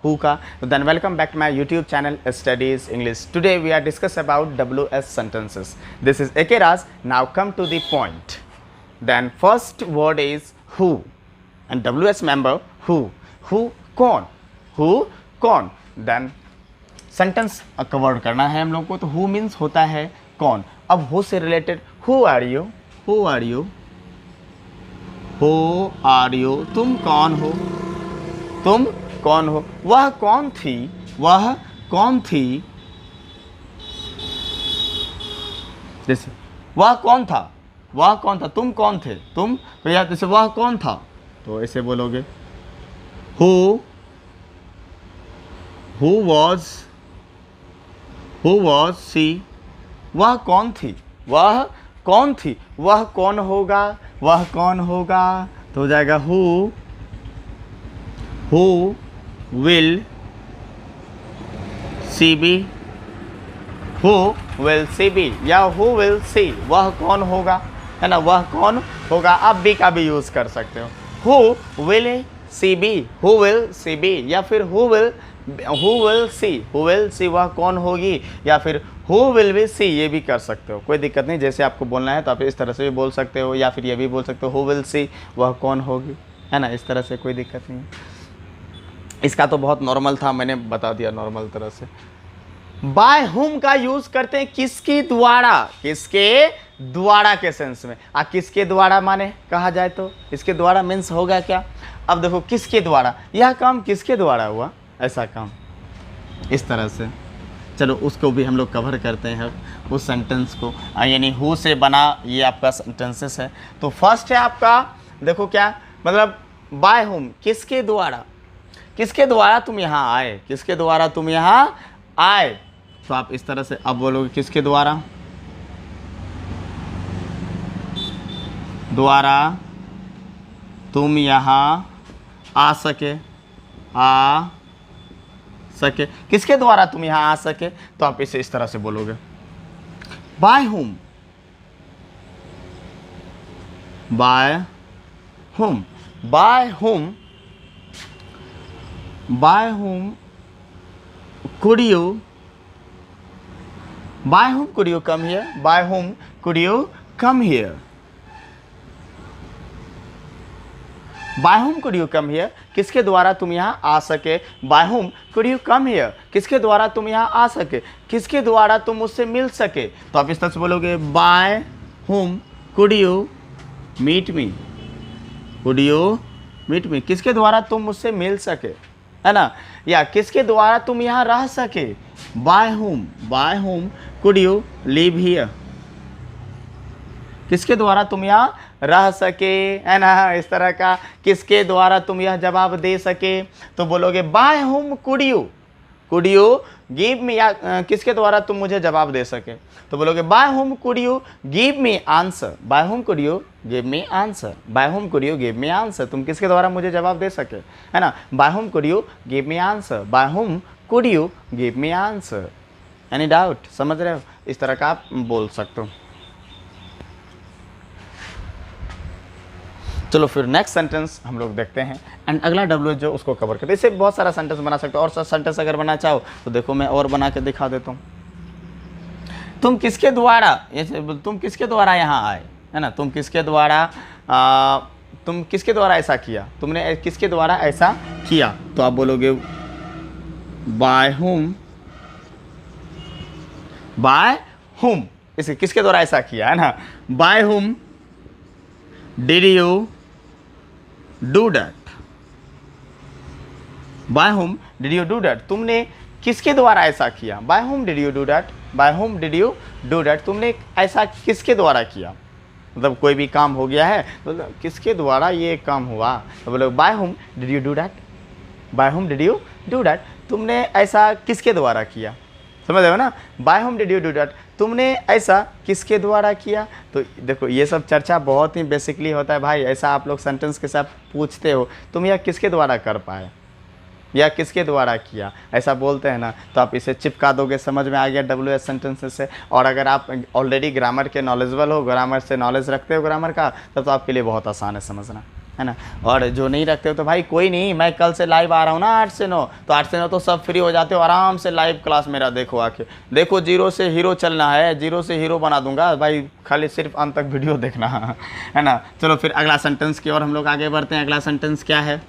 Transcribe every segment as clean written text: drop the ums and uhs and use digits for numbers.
who का. Then welcome back to my YouTube channel Studies English. Today we are discuss about WS sentences. This is AK Raj. Now come to the point. Then first word is who and WS member who कौन, who कौन. Then sentence cover करना है हम लोग को, तो who means होता है कौन. अब हु से related who are you, who are you, who are you, तुम कौन हो, तुम कौन हो. वह कौन थी, वह कौन थी. जैसे वह कौन था, वह कौन था, तुम कौन थे, तुम भैया. जैसे वह कौन था तो ऐसे बोलोगे who was she. वह कौन थी, वह कौन थी. वह कौन होगा, वह कौन होगा, तो हो जाएगा who will she be, who will she be या who will see. वह कौन होगा, है ना, वह कौन होगा. आप भी का भी यूज़ कर सकते हो. who will she be, who will she be या फिर who will see वह कौन होगी, या फिर who will be see ये भी कर सकते हो, कोई दिक्कत नहीं. जैसे आपको बोलना है तो आप इस तरह से भी बोल सकते हो, या फिर ये भी बोल सकते हो who will see वह कौन होगी, है ना. इस तरह से कोई दिक्कत नहीं है. इसका तो बहुत नॉर्मल था, मैंने बता दिया नॉर्मल तरह से. बाय हुम का यूज करते हैं किसके द्वारा, किसके द्वारा के सेंस में. किसके द्वारा माने कहा जाए तो इसके द्वारा मीन्स होगा क्या. अब देखो किसके द्वारा, यह काम किसके द्वारा हुआ, ऐसा काम इस तरह से. चलो उसको भी हम लोग कवर करते हैं उस सेंटेंस को. यानी हु से बना ये आपका सेंटेंसेस है. तो फर्स्ट है आपका, देखो क्या मतलब बाय हुम, किसके द्वारा, किसके द्वारा तुम यहाँ आए, किसके द्वारा तुम यहाँ आए. तो आप इस तरह से अब बोलोगे किसके द्वारा, द्वारा तुम यहाँ आ सके, आ सके. किसके द्वारा तुम यहाँ आ सके, तो आप इसे इस तरह से बोलोगे by whom, by whom, by whom, by whom could you, by whom could you come here, by whom could you come here, by whom could you come here किसके द्वारा तुम यहाँ आ सके. by whom could you come here किसके द्वारा तुम यहाँ आ सके, किसके द्वारा तुम मुझसे मिल सके. तो आप इस तरह से बोलोगे by whom could you meet me, could you meet me किसके द्वारा तुम मुझसे मिल सके, है ना. या किसके द्वारा तुम यहाँ रह सके, by whom could you live here किसके द्वारा तुम यहाँ रह सके, है ना. इस तरह का किसके द्वारा तुम यह जवाब दे सके, तो बोलोगे by whom could you give me या किसके द्वारा तुम मुझे जवाब दे सके, तो बोलोगे by whom could you give me answer, by whom could you give me answer, by whom could you give me answer तुम किसके द्वारा मुझे जवाब दे सके, है ना. by whom could you give me answer, by whom could you give me answer. Any doubt, समझ रहे हो. इस तरह का आप बोल सकते हो. चलो फिर नेक्स्ट सेंटेंस हम लोग देखते हैं, एंड अगला डब्ल्यू जो उसको कवर करते हैं. इससे बहुत सारा सेंटेंस बना सकते हो, और सेंटेंस अगर बना चाहो तो देखो मैं और बना के दिखा देता हूँ. तुम किसके द्वारा, तुम किसके द्वारा यहाँ आए, है ना. तुम किसके द्वारा ऐसा किया, तुमने किसके द्वारा ऐसा किया, तो आप बोलोगे बाय हुम इसे किसके द्वारा ऐसा किया, है ना. Bye whom did you do that, by whom did you do that तुमने किसके द्वारा ऐसा किया. Bye whom did you do that, by whom did you do that तुमने ऐसा किसके द्वारा किया. मतलब कोई भी काम हो गया है तो किसके द्वारा ये काम हुआ, तो बोलो by whom did you do that, by whom did you do that तुमने ऐसा किसके द्वारा किया. समझ रहे हो ना. By whom did you do that तुमने ऐसा किसके द्वारा किया. तो देखो ये सब चर्चा बहुत ही बेसिकली होता है भाई. ऐसा आप लोग सेंटेंस के साथ पूछते हो तुम यह किसके द्वारा कर पाए या किसके द्वारा किया, ऐसा बोलते हैं ना. तो आप इसे चिपका दोगे, समझ में आ गया WS सेंटेंसेस से. और अगर आप ऑलरेडी ग्रामर के नॉलेजेबल हो, ग्रामर से नॉलेज रखते हो ग्रामर का, तब तो आपके लिए बहुत आसान है समझना. है ना। और जो नहीं रखते हो तो भाई कोई नहीं, मैं कल से लाइव आ रहा हूँ ना 8 से 9, तो 8 से 9 तो सब फ्री हो जाते हो, आराम से लाइव क्लास मेरा देखो आके। देखो 0 से हीरो चलना है, 0 से हीरो बना दूंगा भाई, खाली सिर्फ अंत तक वीडियो देखना है ना। चलो फिर अगला सेंटेंस की ओर हम लोग आगे बढ़ते हैं। अगला सेंटेंस क्या है?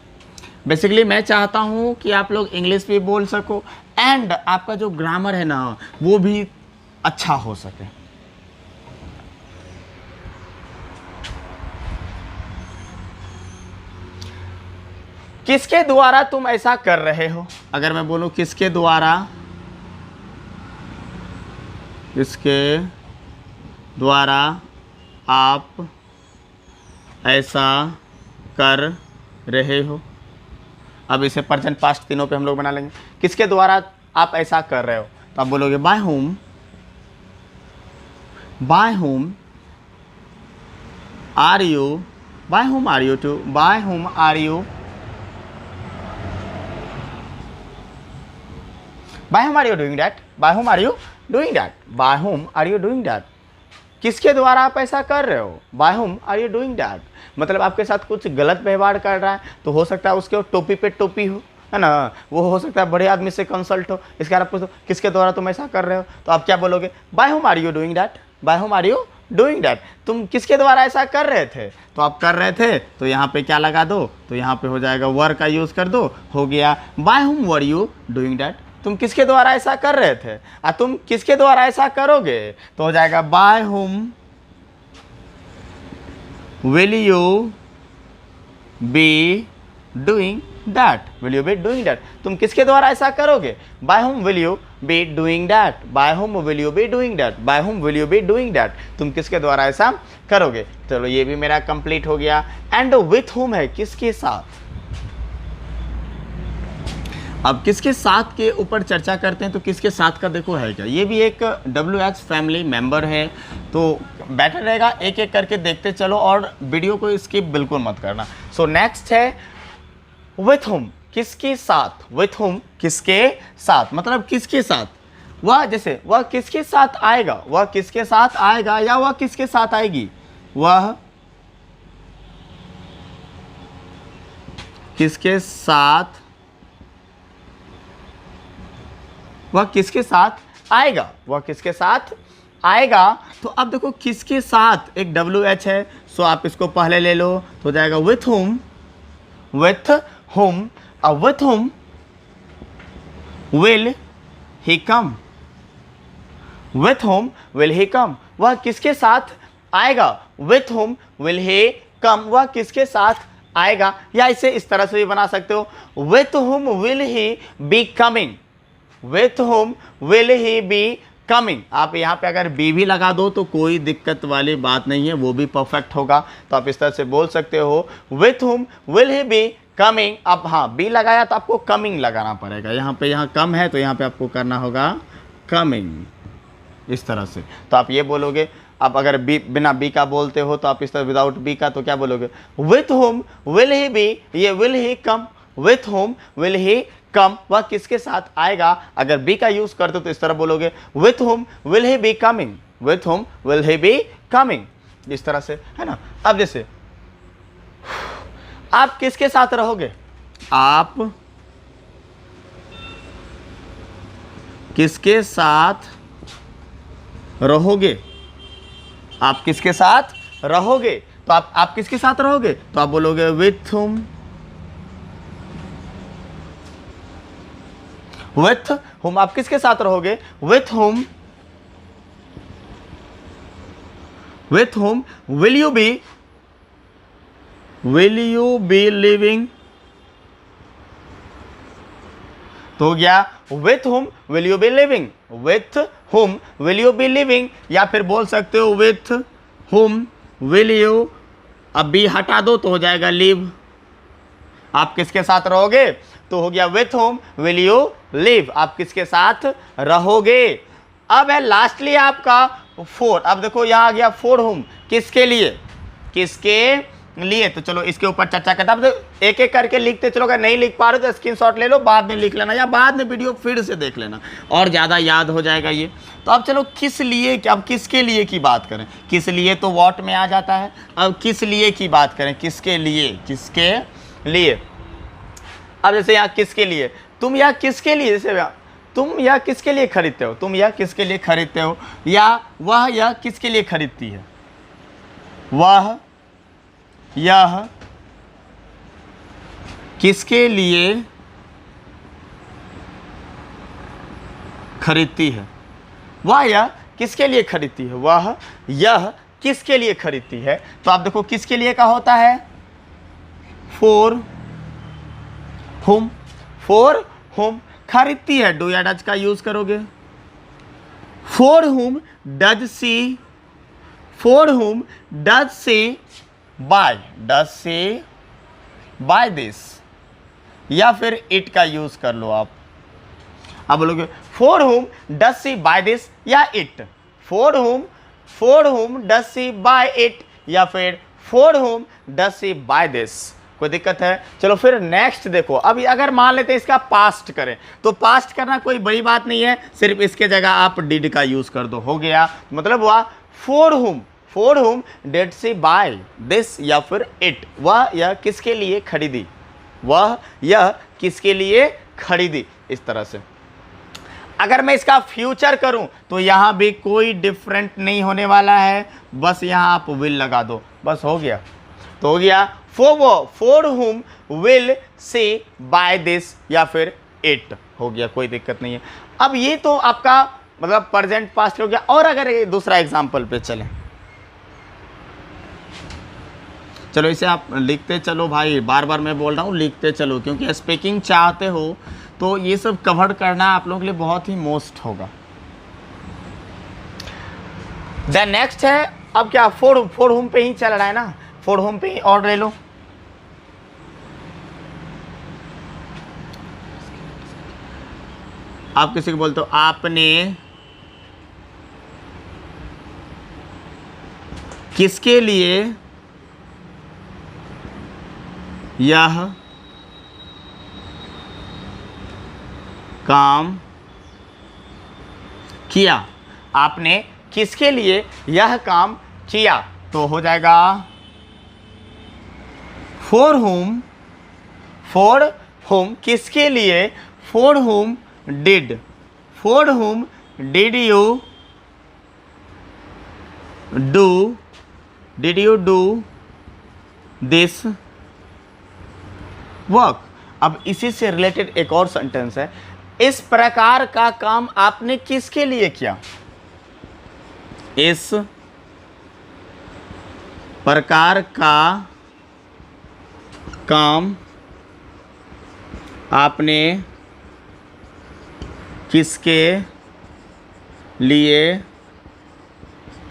बेसिकली मैं चाहता हूँ कि आप लोग इंग्लिश भी बोल सको एंड आपका जो ग्रामर है ना वो भी अच्छा हो सके। किसके द्वारा तुम ऐसा कर रहे हो? अगर मैं बोलूं किसके द्वारा, किसके द्वारा आप ऐसा कर रहे हो, अब इसे प्रेजेंट पास्ट तीनों पे हम लोग बना लेंगे। किसके द्वारा आप ऐसा कर रहे हो, तो आप बोलोगे by whom, by whom are you, by whom are you too, by whom are you, by whom are you doing that, by whom are you doing that, by whom are you doing that। किसके द्वारा आप ऐसा कर रहे हो, by whom are you doing that, मतलब आपके साथ कुछ गलत व्यवहार कर रहा है, तो हो सकता है उसके टोपी पे टोपी हो, है ना, वो हो सकता है बड़े आदमी से कंसल्ट हो, इसके बाद आप पूछो किसके द्वारा तुम ऐसा कर रहे हो, तो आप क्या बोलोगे by whom are you doing that, by whom are you doing that। तुम किसके द्वारा ऐसा कर रहे थे, तो आप कर रहे थे तो यहाँ पे क्या लगा दो, तो यहाँ पे हो जाएगा वर का यूज़ कर दो, हो गया by whom were you doing that। तुम किसके द्वारा ऐसा कर रहे थे, तुम किसके द्वारा ऐसा करोगे, तो हो जाएगा by whom will you be doing that, will you be doing that. तुम किसके द्वारा ऐसा करोगे, by whom will you be doing that, by whom will you be doing that, by whom will you be doing that. तुम किसके द्वारा ऐसा करोगे। चलो ये भी मेरा कंप्लीट हो गया। एंड विथ होम है किसके साथ। अब किसके साथ के ऊपर चर्चा करते हैं, तो किसके साथ का देखो है क्या, ये भी एक WH फैमिली मेंबर है, तो बेटर रहेगा एक एक करके देखते चलो और वीडियो को स्किप बिल्कुल मत करना। सो नेक्स्ट है विथ होम, किसके साथ, विथ होम किसके साथ, मतलब किसके साथ, वह जैसे वह किसके साथ आएगा, वह किसके साथ आएगा या वह किसके साथ आएगी, वह किसके साथ, वह किसके साथ आएगा, वह किसके साथ आएगा। तो अब देखो किसके साथ एक WH है, सो आप इसको पहले ले लो तो हो जाएगा विथ होम, विथ होम, अब with whom will he come, with whom will he come, वह किसके साथ आएगा, with whom will he come, वह किसके साथ आएगा। या इसे इस तरह से भी बना सकते हो, with whom will he be coming, with whom will he be coming. आप यहाँ पे अगर बी भी लगा दो तो कोई दिक्कत वाली बात नहीं है, वो भी परफेक्ट होगा। तो आप इस तरह से बोल सकते हो with whom will he be coming. अब हाँ बी लगाया तो आपको कमिंग लगाना पड़ेगा, यहाँ पे यहाँ कम है तो यहाँ पे आपको करना होगा कमिंग, इस तरह से। तो आप ये बोलोगे। अब अगर बी बिना बी का बोलते हो तो आप इस तरह विदाउट बी का तो क्या बोलोगे, with whom will he be, ये will he come, with whom will he come, वह किसके साथ आएगा। अगर बी का यूज करते तो इस तरह बोलोगे with whom will he be coming, with whom will he be coming, इस तरह से, है ना। अब जैसे आप किसके साथ रहोगे, आप किसके साथ रहोगे, आप किसके साथ रहोगे, तो आप किसके साथ रहोगे, तो आप बोलोगे विथ होम, विथ होम आप किसके साथ रहोगे, with whom, with whom will you B living, तो हो गया with whom will you B living, with whom will you B living. या फिर बोल सकते हो विथ होम विल यू, अब बी हटा दो तो हो जाएगा लिव, आप किसके साथ रहोगे, तो हो गया with whom will you live, आप किसके साथ रहोगे। अब है लास्टली आपका फोर। अब देखो यहां आ गया फोर होम, किसके लिए, किसके लिए। तो चलो इसके ऊपर चर्चा करते हैं। अब एक एक करके लिखते चलो, अगर नहीं लिख पा रहे तो स्क्रीनशॉट ले लो, बाद में लिख लेना या बाद में वीडियो फिर से देख लेना और ज़्यादा याद हो जाएगा ये। तो अब चलो किस लिए, अब किसके लिए की बात करें, किस लिए तो व्हाट में आ जाता है। अब किस लिए की बात करें, किसके लिए, किसके लिए। अब जैसे यहाँ किसके लिए, तुम या किसके लिए, जैसे तुम या किसके लिए खरीदते हो, तुम या किसके लिए खरीदते हो, या वह या किसके लिए खरीदती है, वह यह किसके लिए खरीदती है, वह यह किसके लिए खरीदती है, वह यह किसके लिए खरीदती है। तो आप देखो किसके लिए का होता है फॉर हुम, फॉर हुम खरीदती है, डू या डज का यूज करोगे। For whom does she, for whom does she buy, does she buy this, या फिर इट का यूज कर लो आप। अब बोलोगे for whom does she buy this या it, for whom does she buy it, या फिर for whom does she buy this. कोई दिक्कत है? चलो फिर नेक्स्ट देखो। अब अगर मान लेते हैं इसका पास्ट करें, तो पास्ट करना कोई बड़ी बात नहीं है, सिर्फ इसके जगह आप डिड का यूज कर दो, हो गया। मतलब वह फॉर हुम डिड सी बाय दिस या फिर इट, वह यह किसके लिए खरीदी, वह यह किसके लिए खरीदी, इस तरह से। अगर मैं इसका फ्यूचर करूं तो यहां भी कोई डिफरेंट नहीं होने वाला है, बस यहां आप विल लगा दो, बस हो गया। तो हो गया फॉर हुम विल सी बाय दिस या फिर इट, हो गया, कोई दिक्कत नहीं है। अब ये तो आपका मतलब प्रेजेंट पास्ट हो गया। और अगर ये दूसरा एग्जांपल पे चलें, चलो इसे आप लिखते चलो भाई, बार बार मैं बोल रहा हूँ लिखते चलो, क्योंकि स्पीकिंग चाहते हो तो ये सब कवर करना आप लोगों के लिए बहुत ही मोस्ट होगा। देन नेक्स्ट है, अब क्या फॉर हुम पे ही चल रहा है ना, फॉर होम पे और ले लो। आप किसी को बोलते हो आपने किसके लिए यह काम किया, आपने किसके लिए यह काम किया, तो हो जाएगा फॉर होम किसके लिए, for home did you do this work. अब इसी से रिलेटेड एक और सेंटेंस है, इस प्रकार का काम आपने किसके लिए किया, इस प्रकार का काम आपने किसके लिए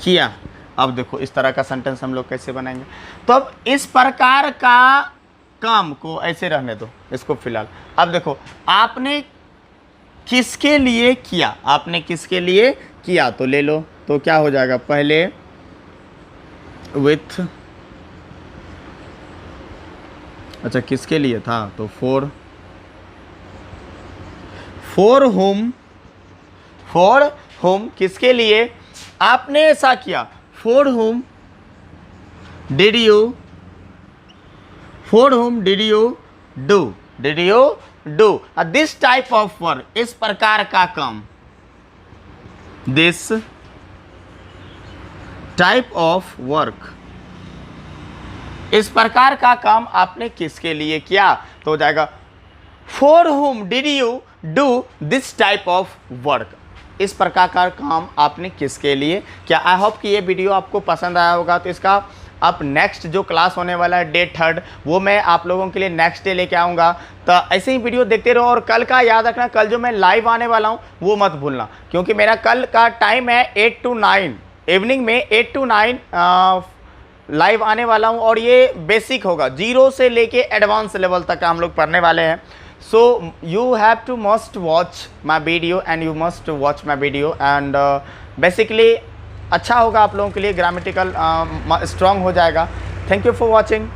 किया। अब देखो इस तरह का सेंटेंस हम लोग कैसे बनाएंगे। तो अब इस प्रकार का काम को ऐसे रहने दो इसको फिलहाल। अब देखो आपने किसके लिए किया, आपने किसके लिए किया तो ले लो, तो क्या हो जाएगा, पहले विथ, अच्छा किसके लिए था तो फॉर होम किसके लिए आपने ऐसा किया, for home did you do this type of work, इस प्रकार का काम, दिस टाइप ऑफ वर्क, इस प्रकार का काम आपने किसके लिए किया, तो हो जाएगा for home did you do this type of work, इस प्रकार का काम आपने किसके लिए क्या। आई होप कि ये वीडियो आपको पसंद आया होगा। तो इसका अब नेक्स्ट जो क्लास होने वाला है डे 3 वो मैं आप लोगों के लिए नेक्स्ट डे लेके आऊँगा। तो ऐसे ही वीडियो देखते रहो। और कल का याद रखना, कल जो मैं लाइव आने वाला हूँ वो मत भूलना, क्योंकि मेरा कल का टाइम है 8 to 9 इवनिंग में, 8 to 9 लाइव आने वाला हूँ। और ये बेसिक होगा, 0 से लेके एडवांस लेवल तक हम लोग पढ़ने वाले हैं। So you have to must watch my video and you must watch my video and basically अच्छा होगा आप लोगों के लिए, ग्रामेटिकल स्ट्रॉन्ग हो जाएगा। Thank you for watching.